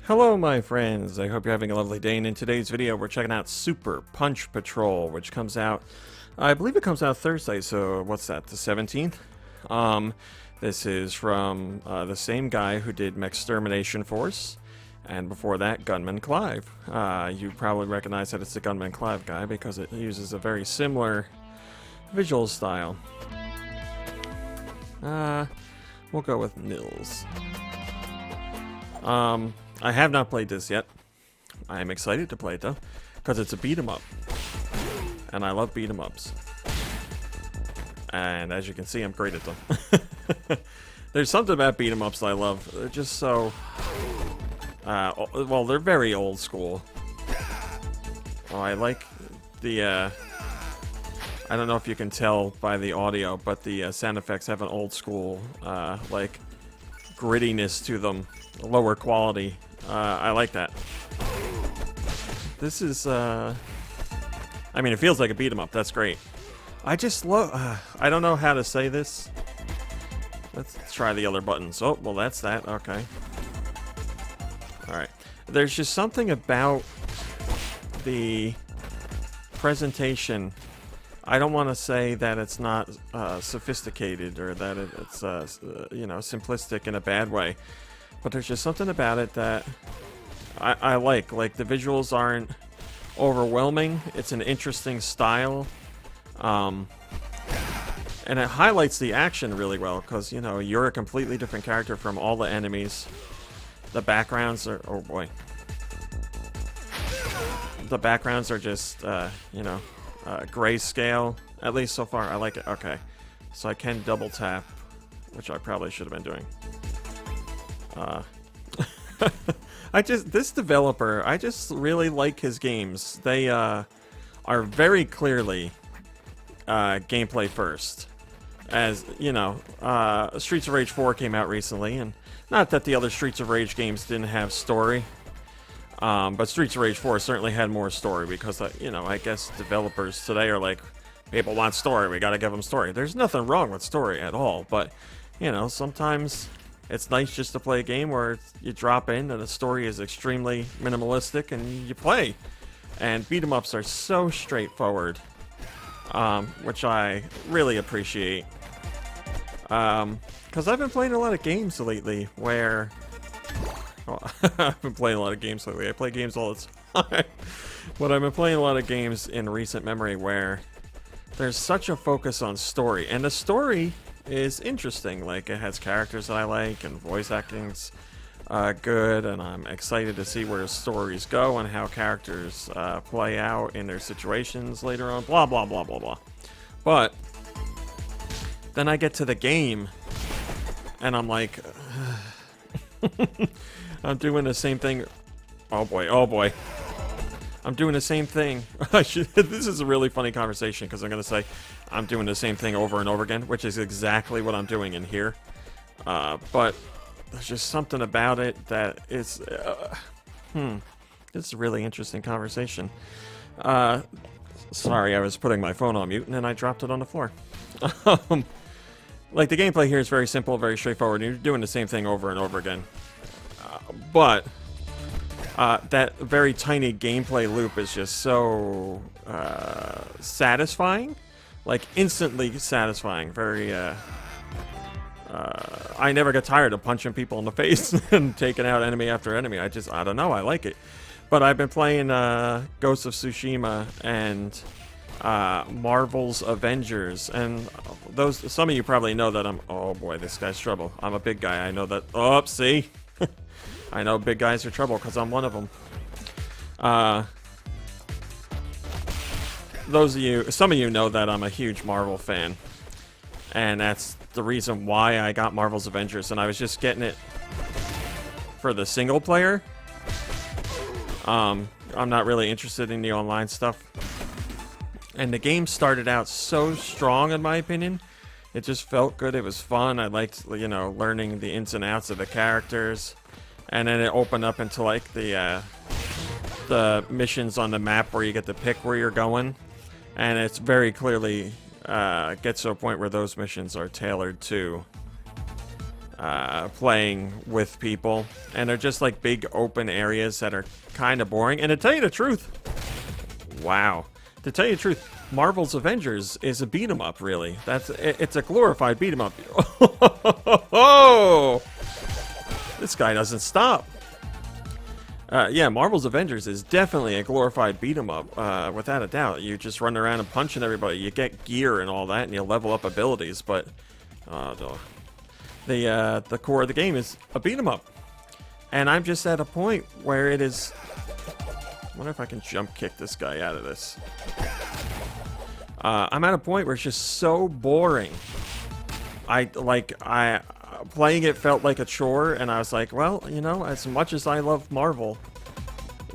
Hello my friends, I hope you're having a lovely day, and in today's video we're checking out Super Punch Patrol, which comes out, I believe it comes out Thursday, so what's that, the 17th? This is from the same guy who did Mextermination Force, and before that, Gunman Clive. You probably recognize that it's the Gunman Clive guy because it uses a very similar visual style. We'll go with Nils. I have not played this yet. I am excited to play it though, because it's a beat 'em up, and I love beat 'em ups. And as you can see, I'm great at them. There's something about beat 'em ups that I love. They're just so, well, they're very old school. Oh, I like the, I don't know if you can tell by the audio, but the sound effects have an old school, like, grittiness to them, lower quality. I like that. This is, I mean, it feels like a beat 'em up. That's great. I just love, I don't know how to say this. Let's try the other buttons. Oh, well, that's that. Okay. Alright. There's just something about the presentation. I don't want to say that it's not sophisticated or that it's, you know, simplistic in a bad way. But there's just something about it that I like. Like, the visuals aren't overwhelming. It's an interesting style. And it highlights the action really well because, you know, you're a completely different character from all the enemies. The backgrounds are... Oh, boy. The backgrounds are just, you know, grayscale. At least so far. I like it. Okay. So I can double tap, which I probably should have been doing. This developer, I just really like his games. They are very clearly gameplay first. As, you know, Streets of Rage 4 came out recently, and not that the other Streets of Rage games didn't have story, but Streets of Rage 4 certainly had more story because, you know, I guess developers today are like, people want story, we gotta give them story. There's nothing wrong with story at all, but, you know, sometimes it's nice just to play a game where you drop in and the story is extremely minimalistic and you play. And beat 'em ups are so straightforward, which I really appreciate. Because I've been playing a lot of games lately where... Well, I've been playing a lot of games lately. I play games all the time. But I've been playing a lot of games in recent memory where there's such a focus on story. And the story is interesting. Like, it has characters that I like, and voice acting's good, and I'm excited to see where stories go and how characters play out in their situations later on, blah blah blah blah blah. But then I get to the game and I'm like, I'm doing the same thing. Oh boy, oh boy. I'm doing the same thing. This is a really funny conversation because I'm going to say I'm doing the same thing over and over again, which is exactly what I'm doing in here. But there's just something about it that is... This is a really interesting conversation. Sorry, I was putting my phone on mute and then I dropped it on the floor. Like, the gameplay here is very simple, very straightforward. You're doing the same thing over and over again. But... that very tiny gameplay loop is just so satisfying, like instantly satisfying. Very, I never get tired of punching people in the face and taking out enemy after enemy. I don't know, I like it. But I've been playing Ghost of Tsushima and Marvel's Avengers, and some of you probably know that oh boy, this guy's trouble. I'm a big guy, I know that. Oh, see? I know big guys are trouble because I'm one of them. Some of you know that I'm a huge Marvel fan. And that's the reason why I got Marvel's Avengers. And I was just getting it for the single player. I'm not really interested in the online stuff. And the game started out so strong, in my opinion. It just felt good. It was fun. I liked, you know, learning the ins and outs of the characters. And then it opened up into, like, the missions on the map where you get to pick where you're going. And it's very clearly gets to a point where those missions are tailored to playing with people, and they're just like big open areas that are kind of boring. And to tell you the truth, wow, to tell you the truth, Marvel's Avengers is a beat 'em up. Really, it's a glorified beat 'em up. Oh, this guy doesn't stop. Yeah, Marvel's Avengers is definitely a glorified beat 'em up, without a doubt. You just run around and punching everybody. You get gear and all that, and you level up abilities. But the core of the game is a beat 'em up, and I'm just at a point where it is. I wonder if I can jump kick this guy out of this. I'm at a point where it's just so boring. Playing it felt like a chore, and I was like, well, you know, as much as I love Marvel,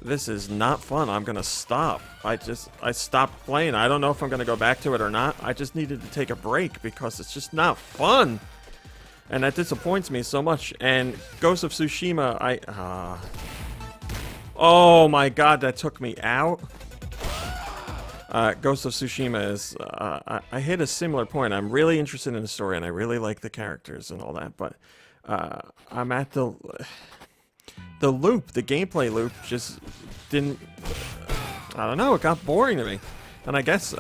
this is not fun. I'm gonna stop. I stopped playing. I don't know if I'm gonna go back to it or not. I just needed to take a break because it's just not fun, and that disappoints me so much. And Ghost of Tsushima, oh my god, that took me out. Ghost of Tsushima is, I hit a similar point. I'm really interested in the story, and I really like the characters and all that, but I'm at the loop, the gameplay loop just didn't, I don't know, it got boring to me. And I guess,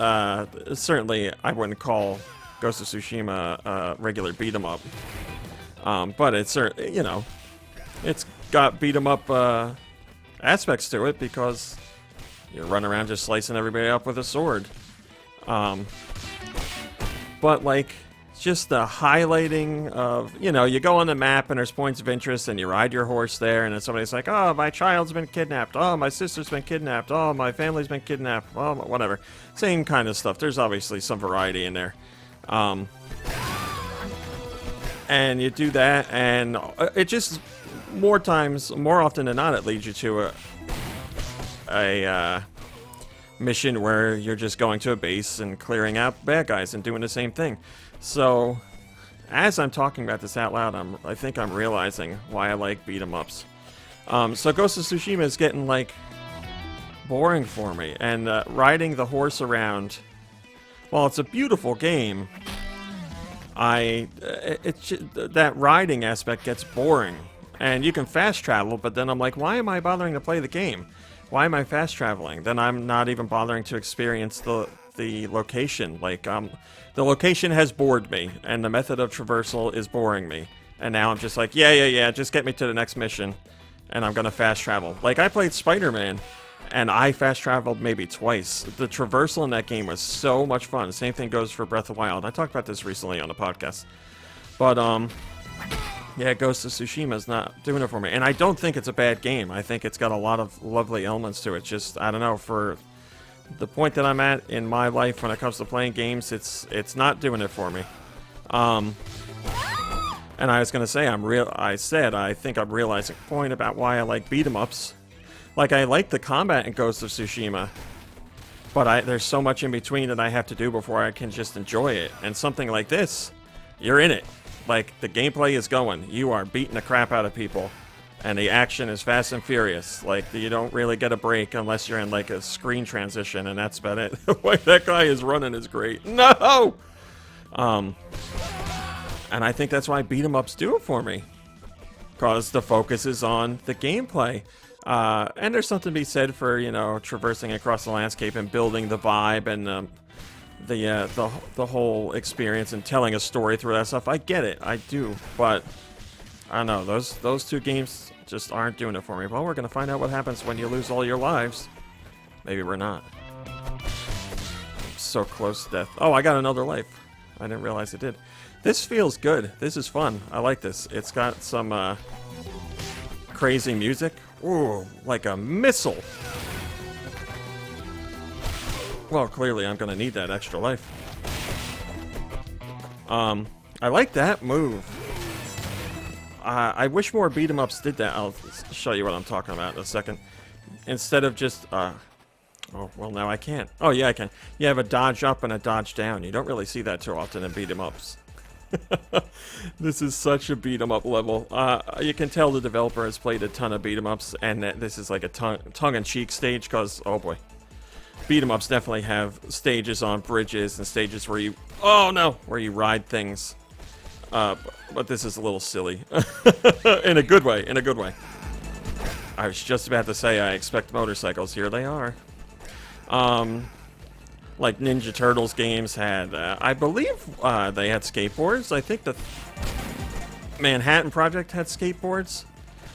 certainly I wouldn't call Ghost of Tsushima a regular beat 'em up. But it's, you know, it's got beat 'em up aspects to it because you run around just slicing everybody up with a sword. But, like, just the highlighting of, you know, you go on the map and there's points of interest and you ride your horse there and then somebody's like, oh, my child's been kidnapped. Oh, my sister's been kidnapped. Oh, my family's been kidnapped. Well, whatever. Same kind of stuff. There's obviously some variety in there. And you do that, and it just, more often than not, it leads you to a mission where you're just going to a base and clearing out bad guys and doing the same thing. So, as I'm talking about this out loud, I think I'm realizing why I like beat 'em ups. So Ghost of Tsushima is getting, like, boring for me, and riding the horse around, while it's a beautiful game, that riding aspect gets boring. And you can fast travel, but then I'm like, why am I bothering to play the game? Why am I fast traveling? Then I'm not even bothering to experience the location. Like, the location has bored me, and the method of traversal is boring me. And now I'm just like, yeah, just get me to the next mission, and I'm gonna fast travel. Like, I played Spider-Man, and I fast traveled maybe twice. The traversal in that game was so much fun. Same thing goes for Breath of the Wild. I talked about this recently on the podcast. But, yeah, Ghost of Tsushima is not doing it for me. And I don't think it's a bad game. I think it's got a lot of lovely elements to it. Just, I don't know, for the point that I'm at in my life when it comes to playing games, it's not doing it for me. And I was going to say, I think I'm realizing a point about why I like beat 'em ups. Like, I like the combat in Ghost of Tsushima, but there's so much in between that I have to do before I can just enjoy it. And something like this, you're in it. Like, the gameplay is going. You are beating the crap out of people. And the action is fast and furious. Like, you don't really get a break unless you're in, like, a screen transition, and that's about it. The way that guy is running is great. No! And I think that's why beat 'em ups do it for me. Because the focus is on the gameplay. And there's something to be said for, you know, traversing across the landscape and building the vibe and the whole experience and telling a story through that stuff. I get it, I do, but I don't know, those two games just aren't doing it for me. Well, we're gonna find out what happens when you lose all your lives. Maybe we're not. I'm so close to death. Oh, I got another life. I didn't realize it did. This feels good. This is fun. I like this. It's got some crazy music. Ooh, like a missile. Well, clearly I'm gonna need that extra life. I like that move. I wish more beat 'em ups did that. I'll show you what I'm talking about in a second. Instead of just, oh, well, now I can't. Oh, yeah, I can. You have a dodge up and a dodge down. You don't really see that too often in beat 'em ups. This is such a beat 'em up level. You can tell the developer has played a ton of beat 'em ups, and that this is like a tongue-in-cheek stage, because, oh boy. Beat 'em ups definitely have stages on bridges and stages where you, oh no, where you ride things. But this is a little silly. In a good way, in a good way. I was just about to say I expect motorcycles. Here they are. Like Ninja Turtles games had, I believe they had skateboards. I think the Manhattan Project had skateboards.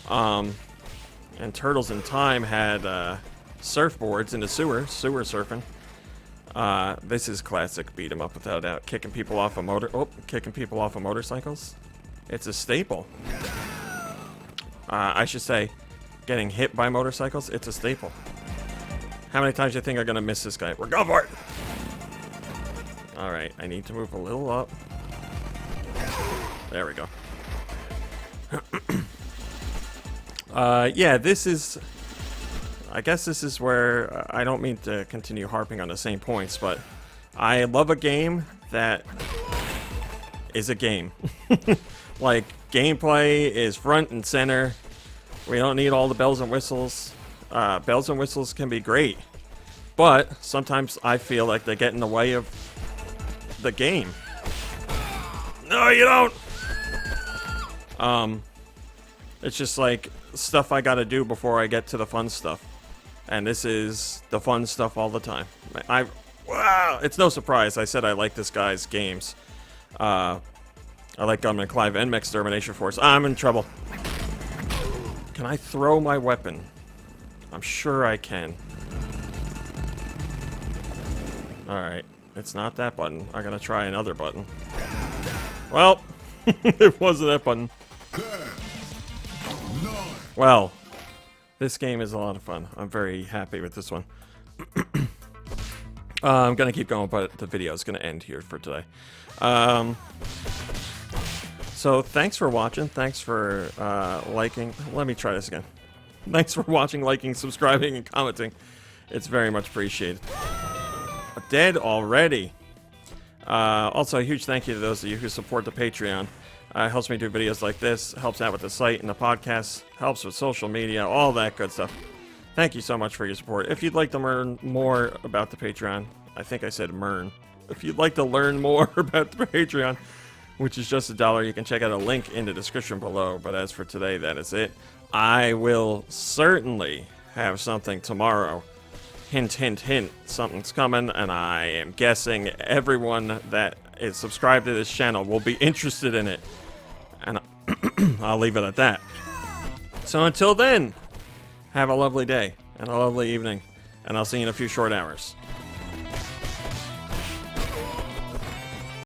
And Turtles in Time had surfboards in the sewer surfing. This is classic beat 'em up without a doubt. Kicking people off of motorcycles. It's a staple. I should say, getting hit by motorcycles. It's a staple. How many times do you think I'm gonna miss this guy? We're going for it. All right, I need to move a little up. There we go. Yeah, this is... I guess this is where I don't mean to continue harping on the same points, but I love a game that is a game. Like, gameplay is front and center. We don't need all the bells and whistles. Bells and whistles can be great, but sometimes I feel like they get in the way of the game. No, you don't! It's just like stuff I gotta do before I get to the fun stuff. And this is the fun stuff all the time. Wow! It's no surprise I said I like this guy's games. I like Gunman Clive and Mech Extermination Force. I'm in trouble. Can I throw my weapon? I'm sure I can. Alright. It's not that button. I'm gonna try another button. Well, it wasn't that button. Well, this game is a lot of fun. I'm very happy with this one. I'm gonna keep going, but the video is gonna end here for today. So thanks for watching. Thanks for liking. Let me try this again. Thanks for watching, liking, subscribing, and commenting. It's very much appreciated. Dead already. Also, a huge thank you to those of you who support the Patreon. Helps me do videos like this, helps out with the site and the podcast, helps with social media, all that good stuff. Thank you so much for your support. If you'd like to learn more about the Patreon, I think I said MERN. If you'd like to learn more about the Patreon, which is just $1, you can check out a link in the description below. But as for today, that is it. I will certainly have something tomorrow. Hint, hint, hint. Something's coming, and I am guessing everyone that is subscribed to this channel will be interested in it. And I'll leave it at that. So until then, have a lovely day and a lovely evening, and I'll see you in a few short hours.